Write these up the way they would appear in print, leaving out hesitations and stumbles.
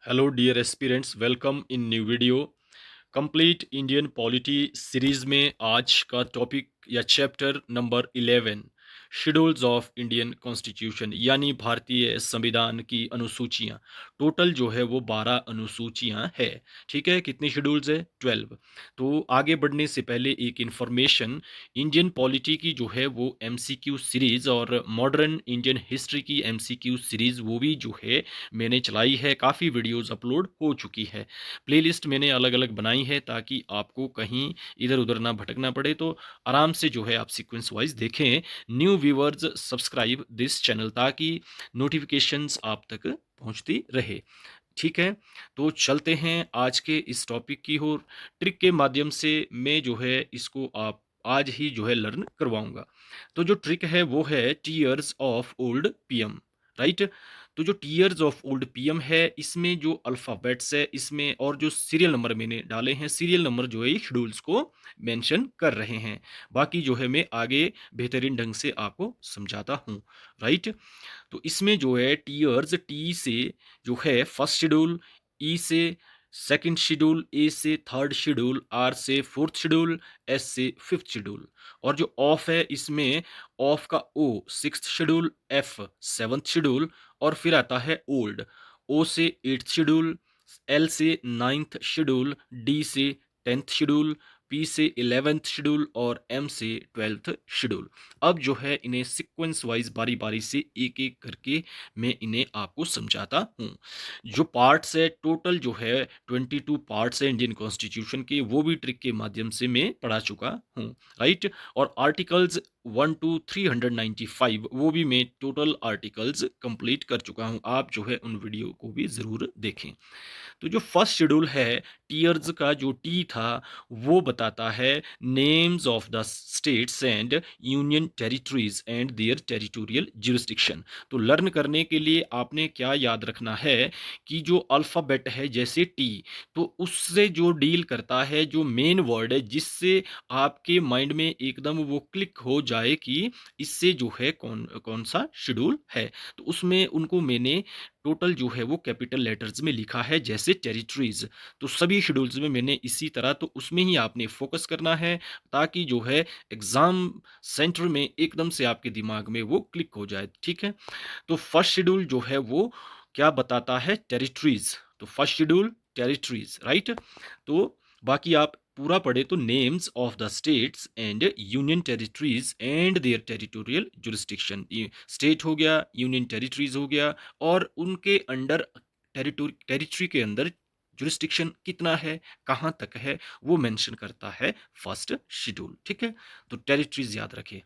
Hello dear aspirants, welcome in new video. Complete Indian polity series में आज का topic या chapter number 11, schedules of Indian constitution, यानी भारतीय संविधान की अनुसूचियां। टोटल जो है वो 12 अनुसूचियां है। ठीक है, कितनी शेड्यूल्स है? 12। तो आगे बढ़ने से पहले एक इन्फॉर्मेशन, इंडियन पॉलिटी की जो है वो एमसीक्यू सीरीज और मॉडर्न इंडियन हिस्ट्री की एमसीक्यू सीरीज वो भी जो है मैंने चलाई है। काफ़ी वीडियोस अपलोड हो चुकी है। प्लेलिस्ट मैंने अलग अलग बनाई है ताकि आपको कहीं इधर उधर ना भटकना पड़े, तो आराम से जो है आप सीक्वेंस वाइज देखें। New viewers subscribe this channel ताकि नोटिफिकेशंस आप तक पहुंचती रहे। ठीक है, तो चलते हैं आज के इस टॉपिक की ओर। ट्रिक के माध्यम से मैं जो है इसको आप आज ही जो है लर्न करवाऊंगा। तो जो ट्रिक है वो है tears of old PM, right. तो जो टीयर्स ऑफ ओल्ड पीएम है, इसमें जो अल्फ़ाबेट्स है इसमें और जो सीरियल नंबर मैंने डाले हैं, सीरियल नंबर जो है शेड्यूल्स को मेंशन कर रहे हैं। बाकी जो है मैं आगे बेहतरीन ढंग से आपको समझाता हूँ, राइट। तो इसमें जो है टीयर्स, टी से जो है फर्स्ट शेड्यूल, ई से सेकंड शेड्यूल, ए से थर्ड शेड्यूल, आर से फोर्थ शेड्यूल, एस से फिफ्थ शेड्यूल। और जो ऑफ है इसमें ऑफ का O sixth schedule, F seventh schedule, और फिर आता है ओल्ड, ओ से एट्थ शेड्यूल, एल से नाइन्थ शेड्यूल, डी से टेंथ शेड्यूल, पी से 11th शेड्यूल और एम से 12th शेड्यूल। अब जो है इन्हें सीक्वेंस वाइज बारी बारी से एक एक करके मैं इन्हें आपको समझाता हूँ। जो पार्ट्स है टोटल जो है 22 पार्ट्स है इंडियन कॉन्स्टिट्यूशन के, वो भी ट्रिक के माध्यम से मैं पढ़ा चुका हूँ, राइट। और आर्टिकल्स 1 to 395 वो भी मैं टोटल आर्टिकल्स कंप्लीट कर चुका हूँ। आप जो है उन वीडियो को भी ज़रूर देखें। तो जो फर्स्ट शेड्यूल है, टीयर्स का जो टी था वो बताता है names of the states and union territories and their territorial jurisdiction. तो लर्न करने के लिए आपने क्या याद रखना है कि जो अल्फ़ाबेट है जैसे टी, तो उससे जो डील करता है, जो मेन वर्ड है जिससे आपके माइंड में एकदम वो क्लिक हो जाए कि इससे जो है कौन कौन सा शेड्यूल है, तो उसमें उनको मैंने टोटल जो है वो कैपिटल लेटर्स में लिखा है, जैसे टेरिटरीज। तो सभी शेड्यूल्स में मैंने इसी तरह, तो उसमें ही आपने फोकस करना है ताकि जो है एग्जाम सेंटर में एकदम से आपके दिमाग में वो क्लिक हो जाए। ठीक है, तो फर्स्ट शेड्यूल जो है वो क्या बताता है? टेरिटरीज। तो फर्स्ट शेड्यूल टेरिटरीज, राइट। तो बाकी आप पूरा पढ़े तो names of the states and union territories and their territorial jurisdiction. State हो गया, यूनियन टेरिटरीज हो गया, और उनके अंडर टेरिटरी के अंदर जुरिस्डिक्शन कितना है, कहाँ तक है, वो मेंशन करता है फर्स्ट शेड्यूल। ठीक है, तो टेरिटरीज याद रखिए।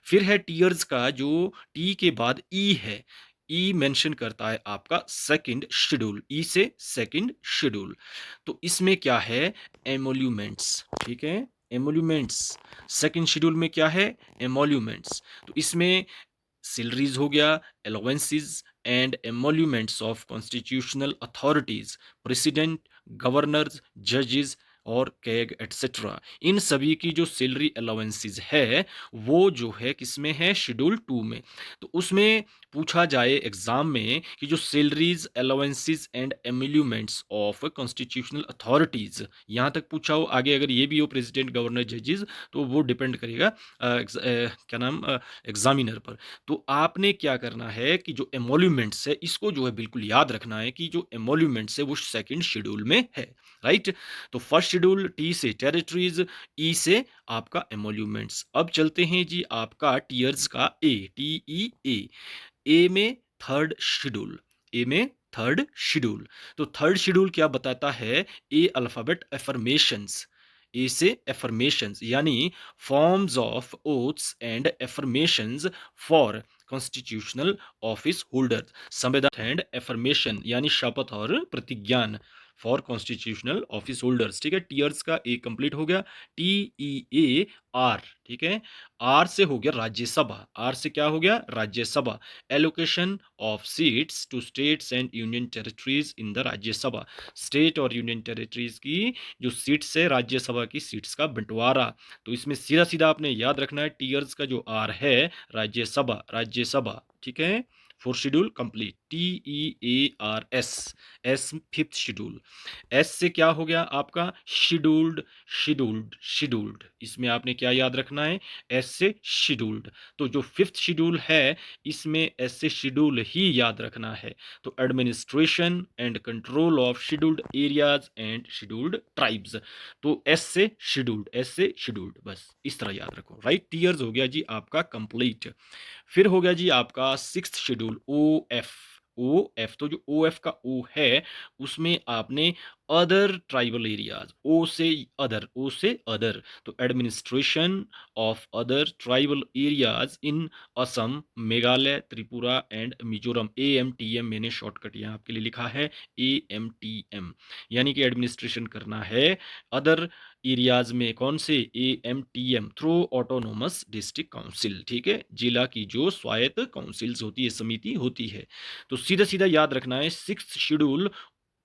फिर है टीयर्स का, जो टी के बाद ई है, ई मेंशन करता है आपका सेकंड शेड्यूल, ई से सेकंड शेड्यूल। तो इसमें क्या है? एमोल्यूमेंट्स। ठीक है, एमोल्यूमेंट्स। सेकंड शेड्यूल में क्या है? एमोल्यूमेंट्स। तो इसमें सिलरीज हो गया, allowances and emoluments of constitutional authorities, president, governors, जजेस और कैग एटसेट्रा। इन सभी की जो सैलरी अलाउंसेस है वो जो है किसमें है? शेड्यूल 2 में। तो उसमें पूछा जाए एग्जाम में कि जो salaries allowances and emoluments of constitutional authorities, यहाँ तक पूछा हो, आगे अगर ये भी हो प्रेसिडेंट, गवर्नर, जजेस, तो वो डिपेंड करेगा क्या नाम, एग्जामिनर पर। तो आपने क्या करना है कि जो एमोल्यूमेंट्स है इसको जो है बिल्कुल याद रखना है कि जो एमोल्यूमेंट्स है वो सेकंड शेड्यूल में है, राइट। तो फर्स्ट शेड्यूल टी से टेरिटरीज, ई से आपका एमोल्यूमेंट्स। अब चलते हैं जी आपका टीयर्स का ए, टी ई ए। ए में थर्ड शेड्यूल, ए में थर्ड शेड्यूल। तो थर्ड शेड्यूल क्या बताता है? ए अल्फाबेट एफर्मेशंस, ए से एफर्मेशंस, यानी forms of oaths and affirmations for constitutional office holder. संविधान एंड एफर्मेशन यानी शपथ और प्रतिज्ञान फॉर कॉन्स्टिट्यूशनल ऑफिस होल्डर्स। ठीक है, टीयर्स का ए कंप्लीट हो गया। टी ई ए आर, ठीक है, आर से हो गया राज्यसभा, आर से क्या हो गया? Rajya Sabha. Allocation of seats to states and union territories in the Rajya Sabha. State और यूनियन टेरिटरीज की जो सीट्स है, राज्यसभा की सीट्स का बंटवारा। तो इसमें सीधा सीधा आपने याद रखना है टीयर्स का जो आर है राज्यसभा, राज्यसभा। ठीक है, fourth schedule complete. TEARS, S fifth schedule. S से क्या हो गया आपका शेड्यूल्ड, शेड्यूल्ड, शेड्यूल्ड, इसमें आपने क्या याद रखना है, एस से शेड्यूल्ड। तो जो फिफ्थ शेड्यूल है इसमें एस से शेड्यूल ही याद रखना है। तो administration and control of scheduled areas and scheduled tribes, तो एस से शेड्यूल्ड, एस से शेड्यूल्ड, बस इस तरह याद रखो। राइट, टीयर्स हो गया जी आपका कंप्लीट। फिर हो गया जी आपका sixth schedule O F. O F, तो जो ओ एफ का ओ है उसमें आपने अदर ट्राइबल एरियाज, ओ से अदर, ओ से अदर, तो administration of other tribal areas in Assam, Meghalaya, Tripura and Mizoram, AMTM मैंने शॉर्टकट यहाँ आपके लिए लिखा है, AMTM, यानी कि एडमिनिस्ट्रेशन करना है अदर एरियाज में, कौन से, AMTM through autonomous district council, ठीक है, जिला की जो स्वायत्त काउंसिल्स होती है, समिति होती है। तो सीधा सीधा याद रखना है सिक्स्थ शेड्यूल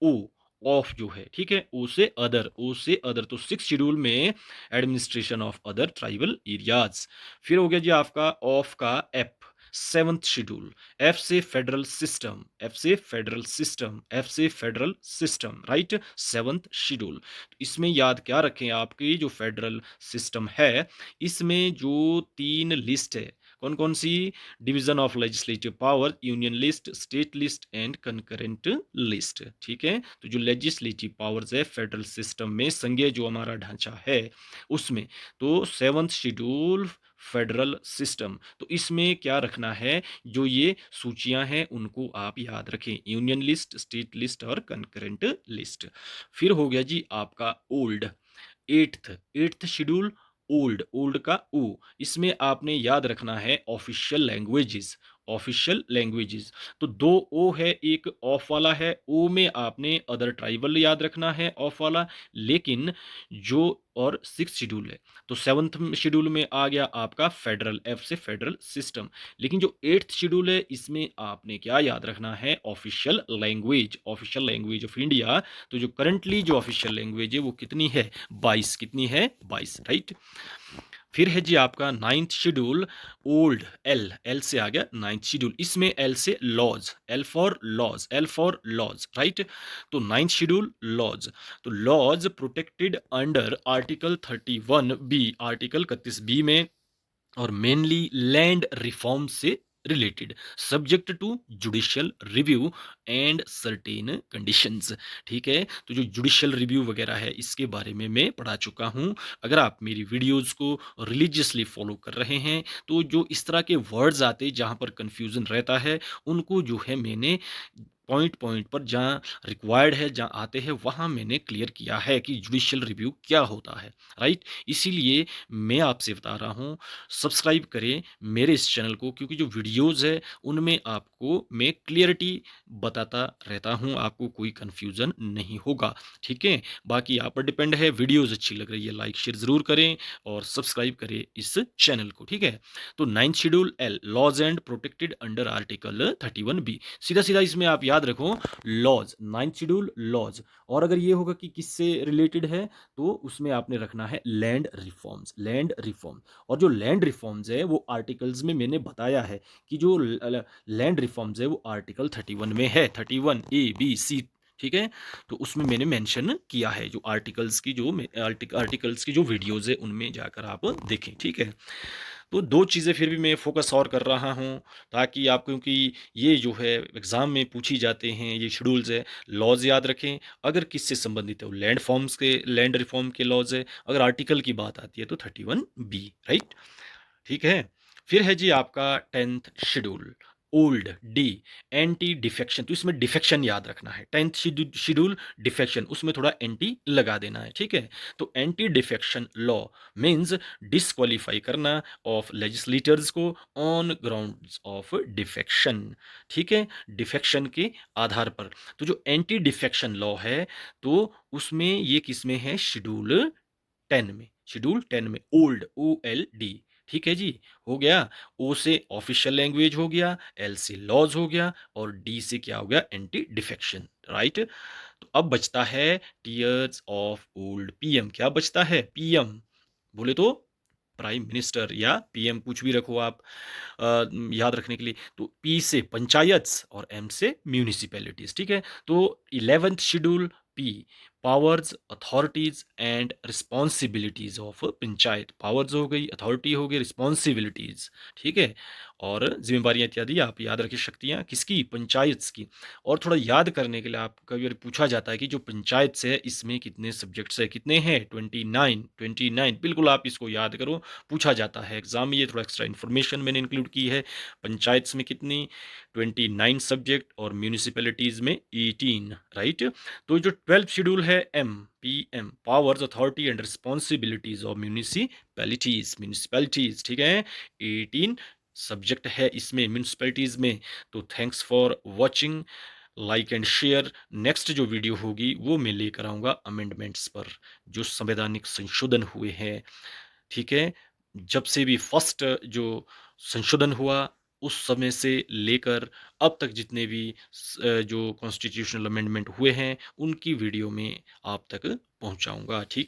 ओ ऑफ जो है, ठीक है, ओ से अदर, ओ से अदर, तो सिक्स शेड्यूल में administration of other tribal areas. फिर हो गया जी आपका ऑफ का एफ, सेवंथ शेड्यूल, एफ से फेडरल सिस्टम, एफ से फेडरल सिस्टम, एफ से federal system, right, seventh schedule. इसमें याद क्या रखें, आपकी जो फेडरल सिस्टम है इसमें जो तीन लिस्ट है, कौन कौन सी, division of legislative power, union list, state list and concurrent list, ठीक है। तो जो लेजिस्लेटिव पावर्स है फेडरल सिस्टम में, संघीय जो हमारा ढांचा है उसमें, तो सेवंथ शेड्यूल फेडरल सिस्टम, तो इसमें क्या रखना है, जो ये सूचियां हैं उनको आप याद रखें, यूनियन लिस्ट, स्टेट लिस्ट और कंकरेंट लिस्ट। फिर हो गया जी आपका old, eighth, eighth schedule old, old का ओ, इसमें आपने याद रखना है ऑफिशियल लैंग्वेजेस, ऑफिशियल लैंग्वेजेस, तो दो ओ है, एक ऑफ वाला है, ओ में आपने अदर ट्राइबल याद रखना है ऑफ वाला, लेकिन जो और सिक्स शेड्यूल है, तो सेवंथ शेड्यूल में आ गया आपका फेडरल, एफ से फेडरल सिस्टम, लेकिन जो एट्थ शेड्यूल है इसमें आपने क्या याद रखना है, official language, official language of India. तो जो करंटली जो ऑफिशियल लैंग्वेज है वो कितनी है, 22, कितनी है, 22, राइट। फिर है जी आपका ninth schedule old, L, L से आ गया नाइन्थ शेड्यूल, इसमें एल से laws, L for laws, L for laws, right. तो नाइन्थ शेड्यूल लॉज, तो laws protected under article 31B, article 31B में, और मेनली लैंड रिफॉर्म से related, subject to judicial review and certain conditions, ठीक है। तो जो जुडिशियल रिव्यू वगैरह है इसके बारे में मैं पढ़ा चुका हूं। अगर आप मेरी वीडियोस को रिलीजियसली फॉलो कर रहे हैं तो जो इस तरह के वर्ड्स आते जहां पर कंफ्यूजन रहता है उनको जो है मैंने पॉइंट पॉइंट पर जहाँ रिक्वायर्ड है, जहाँ आते हैं वहाँ मैंने क्लियर किया है कि जुडिशियल रिव्यू क्या होता है, राइट। इसीलिए मैं आपसे बता रहा हूँ सब्सक्राइब करें मेरे इस चैनल को, क्योंकि जो वीडियोज़ है उनमें आपको मैं क्लियरिटी बताता रहता हूँ, आपको कोई कन्फ्यूज़न नहीं होगा, ठीक है। बाकी आप पर डिपेंड है, वीडियोज़ अच्छी लग रही है लाइक शेयर ज़रूर करें और सब्सक्राइब करें इस चैनल को, ठीक है। तो ninth schedule L, laws and protected under article 31B, सीधा सीधा इसमें आप याद रखो लॉज, नाइन्थ शेड्यूल लॉज, और अगर ये होगा कि किससे रिलेटेड है तो उसमें आपने रखना है लैंड रिफॉर्म्स, लैंड रिफॉर्म। और जो लैंड रिफॉर्म्स है वो आर्टिकल्स में मैंने बताया है कि जो लैंड रिफॉर्म्स है वो आर्टिकल 31 में है, 31A B C, ठीक है। तो उसमें मैंने मेंशन किया है, जो आर्टिकल्स की जो आर्टिकल्स की जो वीडियोज है उनमें जाकर आप देखें, ठीक है। तो दो चीज़ें फिर भी मैं फोकस और कर रहा हूँ ताकि आप, क्योंकि ये जो है एग्ज़ाम में पूछी जाते हैं ये शेड्यूल्स है, लॉज याद रखें, अगर किससे संबंधित है वो लैंड फॉर्म्स के, लैंड रिफॉर्म के लॉज है, अगर आर्टिकल की बात आती है तो 31B, राइट, ठीक है। फिर है जी आपका tenth schedule old D, anti defection, तो इसमें डिफेक्शन याद रखना है, टेंथ शेड्यूल डिफेक्शन, उसमें थोड़ा एंटी लगा देना है, ठीक है। तो anti defection law means disqualify करना ऑफ लेजिस्लेटर्स को ऑन ग्राउंड्स ऑफ डिफेक्शन, ठीक है, डिफेक्शन के आधार पर। तो जो एंटी डिफेक्शन लॉ है तो उसमें ये किसमें है, शेड्यूल 10 में, शेड्यूल 10 में ओल्ड, OLD, ठीक है जी, हो गया। ओ से ऑफिशियल लैंग्वेज हो गया, एल से लॉज हो गया, और डी से क्या हो गया, एंटी डिफेक्शन, राइट। तो अब बचता है टीयर्स ऑफ ओल्ड PM, क्या बचता है, PM, बोले तो प्राइम मिनिस्टर या पीएम कुछ भी रखो आप याद रखने के लिए। तो पी से पंचायत्स और एम से म्यूनिसिपैलिटीज, ठीक है। तो 11th schedule P, powers, authorities and responsibilities of panchayat. Powers हो गई, अथॉरिटी हो गई, रिस्पॉन्सिबिलिटीज, ठीक है, और जिम्मेवारियां इत्यादि आप याद रखिए। शक्तियां किसकी? पंचायत्स की। और थोड़ा याद करने के लिए आप कई बार पूछा जाता है कि जो पंचायत से है इसमें कितने सब्जेक्ट्स है, कितने हैं? 29, 29, बिल्कुल आप इसको याद करो, पूछा जाता है एग्जाम में। ये थोड़ा एक्स्ट्रा इन्फॉर्मेशन मैंने इंक्लूड की है। पंचायत्स में कितनी? 29 सब्जेक्ट, और म्यूनिसिपैलिटीज में 18, राइट। तो जो 12th शेड्यूल है M, P M, powers, authority and responsibilities of municipalities, ठीक है। 18 सब्जेक्ट है इसमें म्यूनिसिपैलिटीज में। तो thanks for watching, like and share. Next जो वीडियो होगी वो मैं लेकर आऊंगा अमेंडमेंट्स पर, जो संवैधानिक संशोधन हुए हैं, ठीक है। जब से भी फर्स्ट जो संशोधन हुआ उस समय से लेकर अब तक जितने भी जो कॉन्स्टिट्यूशनल अमेंडमेंट हुए हैं उनकी वीडियो में आप तक पहुंचाऊंगा, ठीक।